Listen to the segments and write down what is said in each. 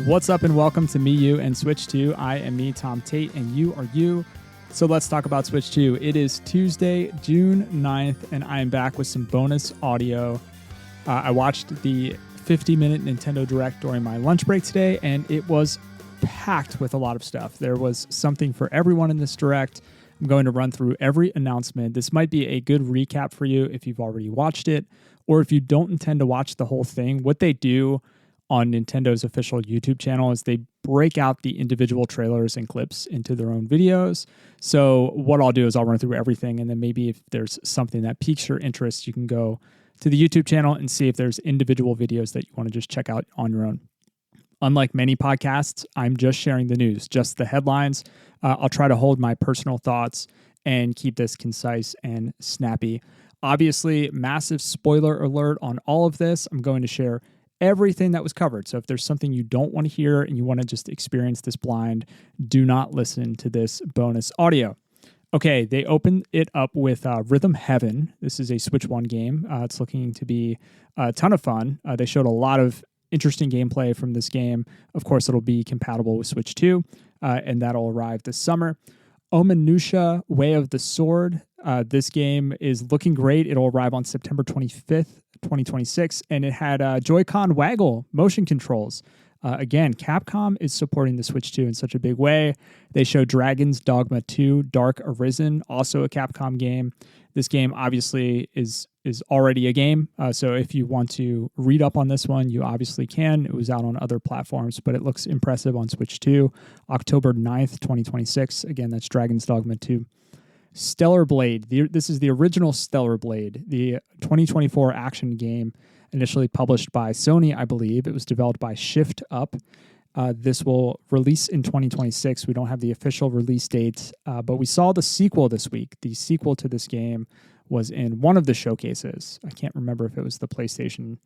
What's up and welcome to Me, You, and Switch 2. I am me, Tom Tate, and you are you. So let's talk about Switch 2. It is Tuesday, June 9th, and I am back with some bonus audio. I watched the 50-minute Nintendo Direct during my lunch break today, and it was packed with a lot of stuff. There was something for everyone in this Direct. I'm going to run through every announcement. This might be a good recap for you if you've already watched it, or if you don't intend to watch the whole thing. What they do on Nintendo's official YouTube channel is they break out the individual trailers and clips into their own videos. So what I'll do is I'll run through everything, and then maybe if there's something that piques your interest, you can go to the YouTube channel and see if there's individual videos that you want to just check out on your own. Unlike many podcasts, I'm just sharing the news, just the headlines. I'll try to hold my personal thoughts and keep this concise and snappy. Obviously, massive spoiler alert on all of this. I'm going to share everything that was covered. So if there's something you don't want to hear and you want to just experience this blind, do not listen to this bonus audio. Okay, they opened it up with Rhythm Heaven. This is a Switch 1 game. It's looking to be a ton of fun. They showed a lot of interesting gameplay from this game. Of course, it'll be compatible with Switch 2, and that'll arrive this summer. Ominusha, Way of the Sword. This game is looking great. It'll arrive on September 25th, 2026, and it had Joy-Con waggle motion controls. Again, Capcom is supporting the Switch 2 in such a big way. They showed Dragon's Dogma 2, Dark Arisen, also a Capcom game. This game obviously is already a game, so if you want to read up on this one, you obviously can. It was out on other platforms, but it looks impressive on Switch 2. October 9th, 2026. Again, that's Dragon's Dogma 2. Stellar Blade. This is the original Stellar Blade, the 2024 action game initially published by Sony, I believe. It was developed by Shift Up. This will release in 2026. We don't have the official release date, but we saw the sequel this week. The sequel to this game was in one of the showcases. I can't remember if it was the PlayStation.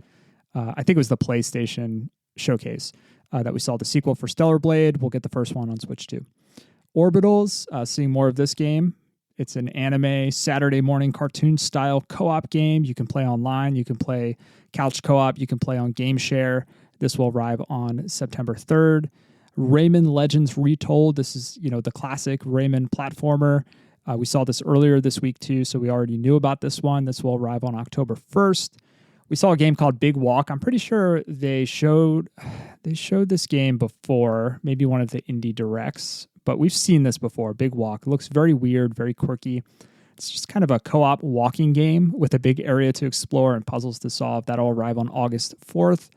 I think it was the PlayStation showcase that we saw the sequel for Stellar Blade. We'll get the first one on Switch 2. Orbitals, seeing more of this game. It's an anime Saturday morning cartoon style co-op game. You can play online. You can play couch co-op. You can play on Game Share. This will arrive on September 3rd. Rayman Legends Retold. This is, the classic Rayman platformer. We saw this earlier this week too, so we already knew about this one. This will arrive on October 1st. We saw a game called Big Walk. I'm pretty sure they showed this game before, maybe one of the indie directs, but we've seen this before. Big Walk. It looks very weird, very quirky. It's just kind of a co-op walking game with a big area to explore and puzzles to solve. That'll arrive on August 4th.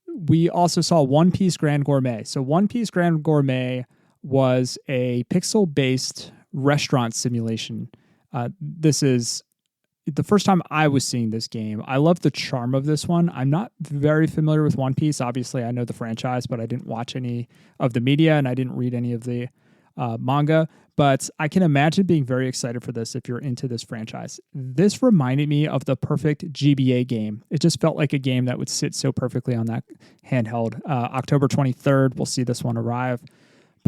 We also saw One Piece Grand Gourmet. So One Piece Grand Gourmet was a pixel-based restaurant simulation. This is the first time I was seeing this game. I love the charm of this one. I'm not very familiar with One Piece. Obviously, I know the franchise, but I didn't watch any of the media and I didn't read any of the manga. But I can imagine being very excited for this if you're into this franchise. This reminded me of the perfect GBA game. It just felt like a game that would sit so perfectly on that handheld. October 23rd, we'll see this one arrive.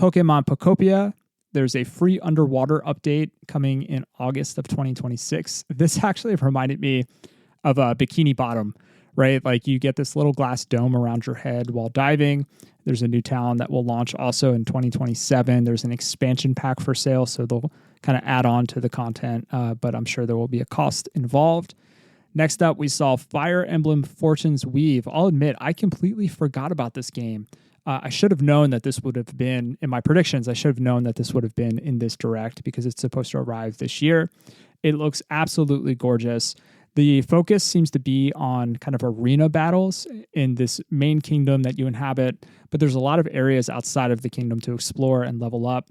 Pokemon Pokopia. There's a free underwater update coming in August of 2026. This actually reminded me of a Bikini Bottom, right? Like you get this little glass dome around your head while diving. There's a new town that will launch also in 2027. There's an expansion pack for sale, so they'll kind of add on to the content, but I'm sure there will be a cost involved. Next up, we saw Fire Emblem Fortune's Weave. I'll admit, I completely forgot about this game. I should have known that this would have been, in my predictions, I should have known that this would have been in this Direct because it's supposed to arrive this year. It looks absolutely gorgeous. The focus seems to be on kind of arena battles in this main kingdom that you inhabit, but there's a lot of areas outside of the kingdom to explore and level up.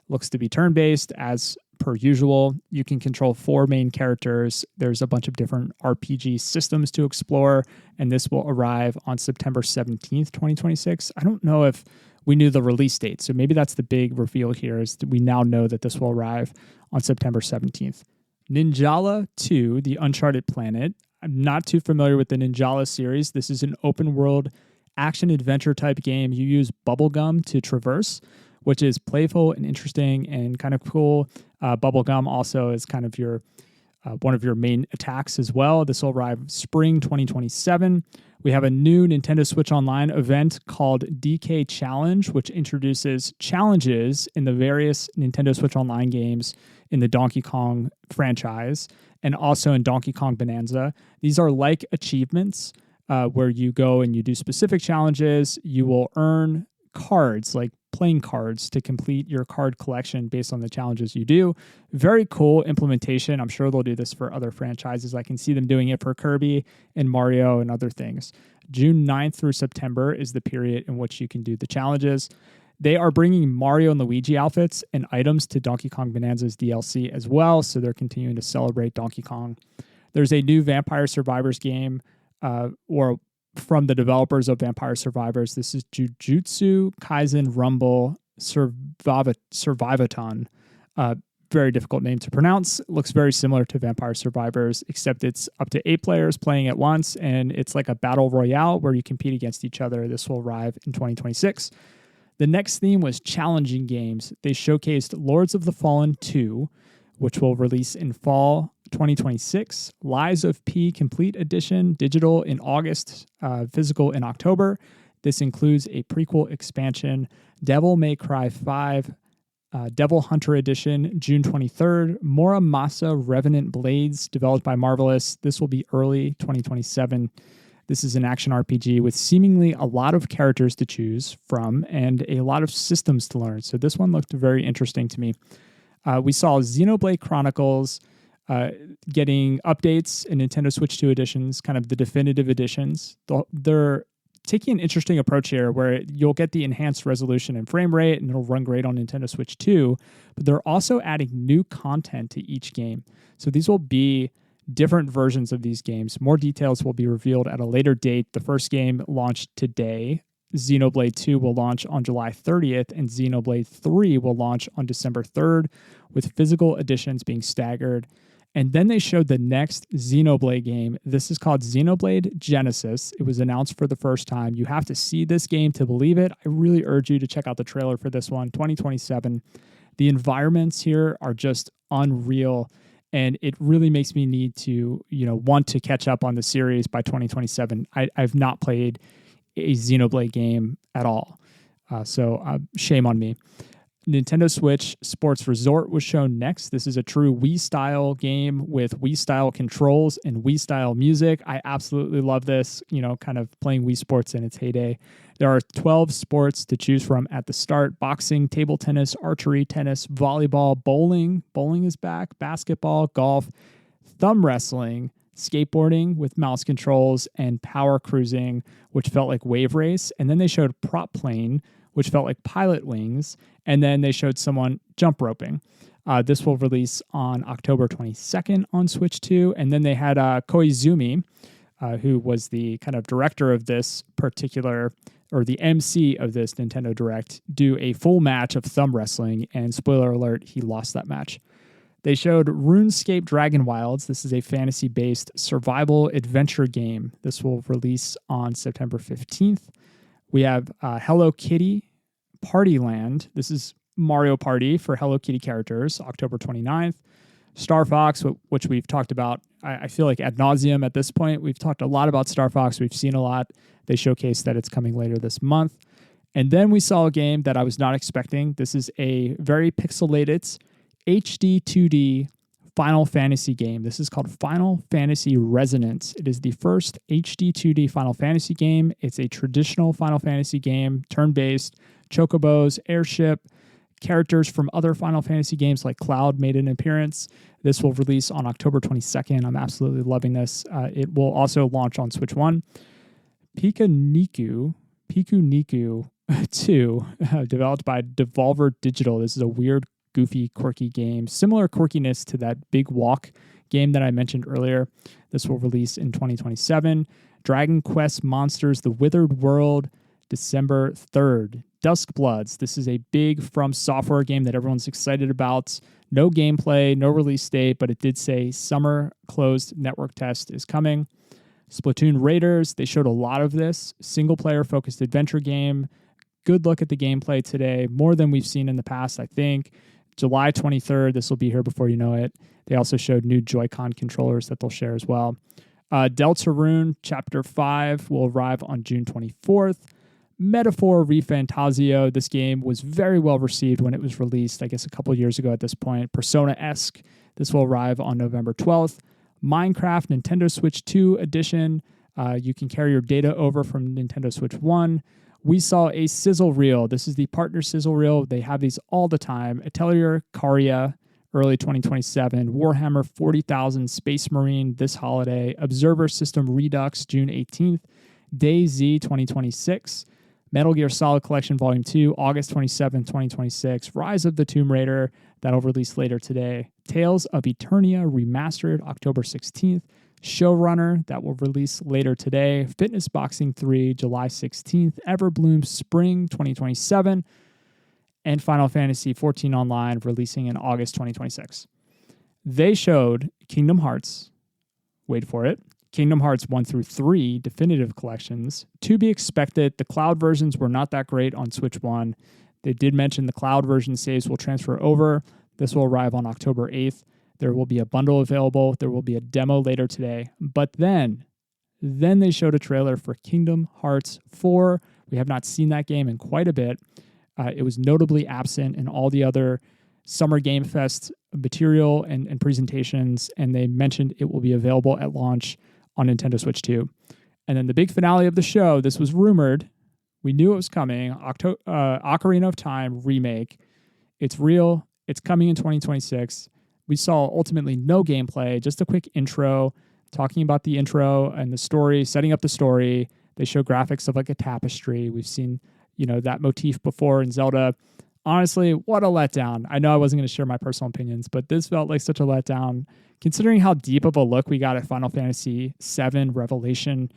Looks to be turn-based as per usual. You can control 4 main characters. There's a bunch of different RPG systems to explore, and this will arrive on September 17th, 2026. I don't know if we knew the release date, so maybe that's the big reveal here is that we now know that this will arrive on September 17th. Ninjala 2, The Uncharted Planet. I'm not too familiar with the Ninjala series. This is an open-world action-adventure type game. You use bubblegum to traverse, which is playful and interesting and kind of cool. Bubblegum also is kind of your one of your main attacks as well. This will arrive spring 2027. We have a new Nintendo Switch Online event called DK Challenge, which introduces challenges in the various Nintendo Switch Online games in the Donkey Kong franchise and also in Donkey Kong Bonanza. These are like achievements where you go and you do specific challenges. You will earn cards, like playing cards, to complete your card collection based on the challenges you do. Very cool implementation. I'm sure they'll do this for other franchises. I can see them doing it for Kirby and Mario and other things. June 9th through September is the period in which you can do the challenges. They are bringing Mario and Luigi outfits and items to Donkey Kong Bonanza's DLC as well, so they're continuing to celebrate Donkey Kong. There's a new Vampire Survivors game, or from the developers of Vampire Survivors. This is Jujutsu Kaisen Rumble Survivaton. Very difficult name to pronounce. It looks very similar to Vampire Survivors, except it's up to 8 players playing at once, and it's like a battle royale where you compete against each other. This will arrive in 2026. The next theme was challenging games. They showcased Lords of the Fallen 2, which will release in fall 2026. Lies of P Complete Edition, digital in August, physical in October. This includes a prequel expansion, Devil May Cry 5, Devil Hunter Edition, June 23rd. Muramasa Revenant Blades, developed by Marvelous. This will be early 2027. This is an action RPG with seemingly a lot of characters to choose from and a lot of systems to learn. So this one looked very interesting to me. We saw Xenoblade Chronicles getting updates in Nintendo Switch 2 editions, kind of the definitive editions. They're taking an interesting approach here where you'll get the enhanced resolution and frame rate, and it'll run great on Nintendo Switch 2, but they're also adding new content to each game. So these will be different versions of these games. More details will be revealed at a later date. The first game launched today. Xenoblade 2 will launch on July 30th, and Xenoblade 3 will launch on December 3rd, with physical editions being staggered. And then they showed the next Xenoblade game. This is called Xenoblade Genesis. It was announced for the first time. You have to see this game to believe it. I really urge you to check out the trailer for this one, 2027. The environments here are just unreal, and it really makes me need to, want to catch up on the series by 2027. I've not played a Xenoblade game at all, so shame on me. Nintendo Switch Sports Resort was shown next. This is a true Wii-style game with Wii-style controls and Wii-style music. I absolutely love this, kind of playing Wii Sports in its heyday. There are 12 sports to choose from at the start: boxing, table tennis, archery, tennis, volleyball, bowling. Bowling is back, basketball, golf, thumb wrestling, skateboarding with mouse controls, and power cruising, which felt like Wave Race. And then they showed prop plane, which felt like Pilot Wings. And then they showed someone jump roping. This will release on October 22nd on Switch 2. And then they had Koizumi, who was the kind of director of this particular, or the MC of this Nintendo Direct, do a full match of thumb wrestling. And spoiler alert, he lost that match. They showed RuneScape Dragon Wilds. This is a fantasy-based survival adventure game. This will release on September 15th. We have Hello Kitty Party Land. This is Mario Party for Hello Kitty characters, October 29th. Star Fox, which we've talked about, I feel like ad nauseum at this point. We've talked a lot about Star Fox. We've seen a lot. They showcased that it's coming later this month. And then we saw a game that I was not expecting. This is a very pixelated HD 2D Final Fantasy game. This is called Final Fantasy Resonance. It is the first HD 2D Final Fantasy game. It's a traditional Final Fantasy game, turn-based, chocobos, airship, characters from other Final Fantasy games like Cloud made an appearance. This will release on October 22nd. I'm absolutely loving this. It will also launch on Switch 1. Piku Niku 2, developed by Devolver Digital. This is a weird, goofy, quirky game. Similar quirkiness to that Big Walk game that I mentioned earlier. This will release in 2027. Dragon Quest Monsters: The Withered World, December 3rd. Duskbloods. This is a big From Software game that everyone's excited about. No gameplay, no release date, but it did say summer closed network test is coming. Splatoon Raiders. They showed a lot of this. Single-player focused adventure game. Good look at the gameplay today. More than we've seen in the past, I think. July 23rd, this will be here before you know it. They also showed new Joy-Con controllers that they'll share as well. Deltarune Chapter 5 will arrive on June 24th. Metaphor ReFantazio. This game was very well received when it was released, I guess a couple years ago at this point. Persona-esque. This will arrive on November 12th. Minecraft Nintendo Switch 2 edition. You can carry your data over from Nintendo Switch 1. We saw a sizzle reel. This is the partner sizzle reel. They have these all the time. Atelier Caria, early 2027. Warhammer 40,000 Space Marine this holiday. Observer System Redux, June 18th. DayZ 2026. Metal Gear Solid Collection Volume 2, August 27, 2026. Rise of the Tomb Raider, that'll release later today. Tales of Eternia Remastered, October 16th. Showrunner, that will release later today. Fitness Boxing 3, July 16th. Everbloom Spring 2027. And Final Fantasy XIV Online, releasing in August 2026. They showed Kingdom Hearts, wait for it, Kingdom Hearts 1 through 3 definitive collections. To be expected, the cloud versions were not that great on Switch 1. They did mention the cloud version saves will transfer over. This will arrive on October 8th. There will be a bundle available. There will be a demo later today. But then they showed a trailer for Kingdom Hearts 4. We have not seen that game in quite a bit. It was notably absent in all the other Summer Game Fest material and presentations, and they mentioned it will be available at launch on Nintendo Switch 2. And then the big finale of the show, this was rumored. We knew it was coming. Ocarina of Time remake. It's real. It's coming in 2026. We saw ultimately no gameplay, just a quick intro, talking about the intro and the story, setting up the story. They show graphics of like a tapestry. We've seen, that motif before in Zelda. Honestly, what a letdown. I know I wasn't going to share my personal opinions, but this felt like such a letdown, considering how deep of a look we got at Final Fantasy VII Revelation,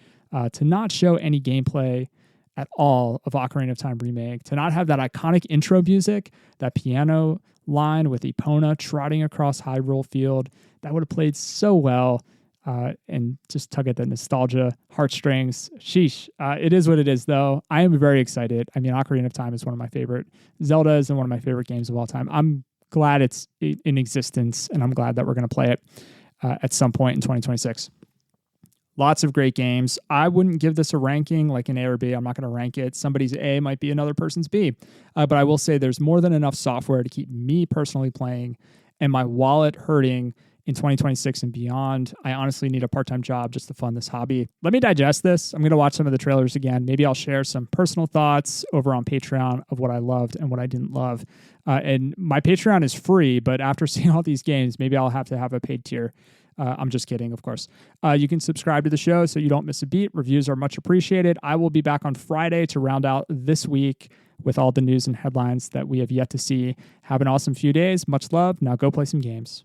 to not show any gameplay at all of Ocarina of Time Remake, to not have that iconic intro music, that piano line with Epona trotting across Hyrule Field. That would have played so well, and just tug at the nostalgia heartstrings. Sheesh. It is what it is, though. I am very excited. I mean, Ocarina of Time is one of my favorite. Zelda is one of my favorite games of all time. I'm glad it's in existence, and I'm glad that we're going to play it at some point in 2026. Lots of great games. I wouldn't give this a ranking like an A or B. I'm not going to rank it. Somebody's A might be another person's B. But I will say there's more than enough software to keep me personally playing and my wallet hurting in 2026 and beyond. I honestly need a part-time job just to fund this hobby. Let me digest this. I'm going to watch some of the trailers again. Maybe I'll share some personal thoughts over on Patreon of what I loved and what I didn't love. And my Patreon is free, but after seeing all these games, maybe I'll have to have a paid tier. I'm just kidding, of course. You can subscribe to the show so you don't miss a beat. Reviews are much appreciated. I will be back on Friday to round out this week with all the news and headlines that we have yet to see. Have an awesome few days. Much love. Now go play some games.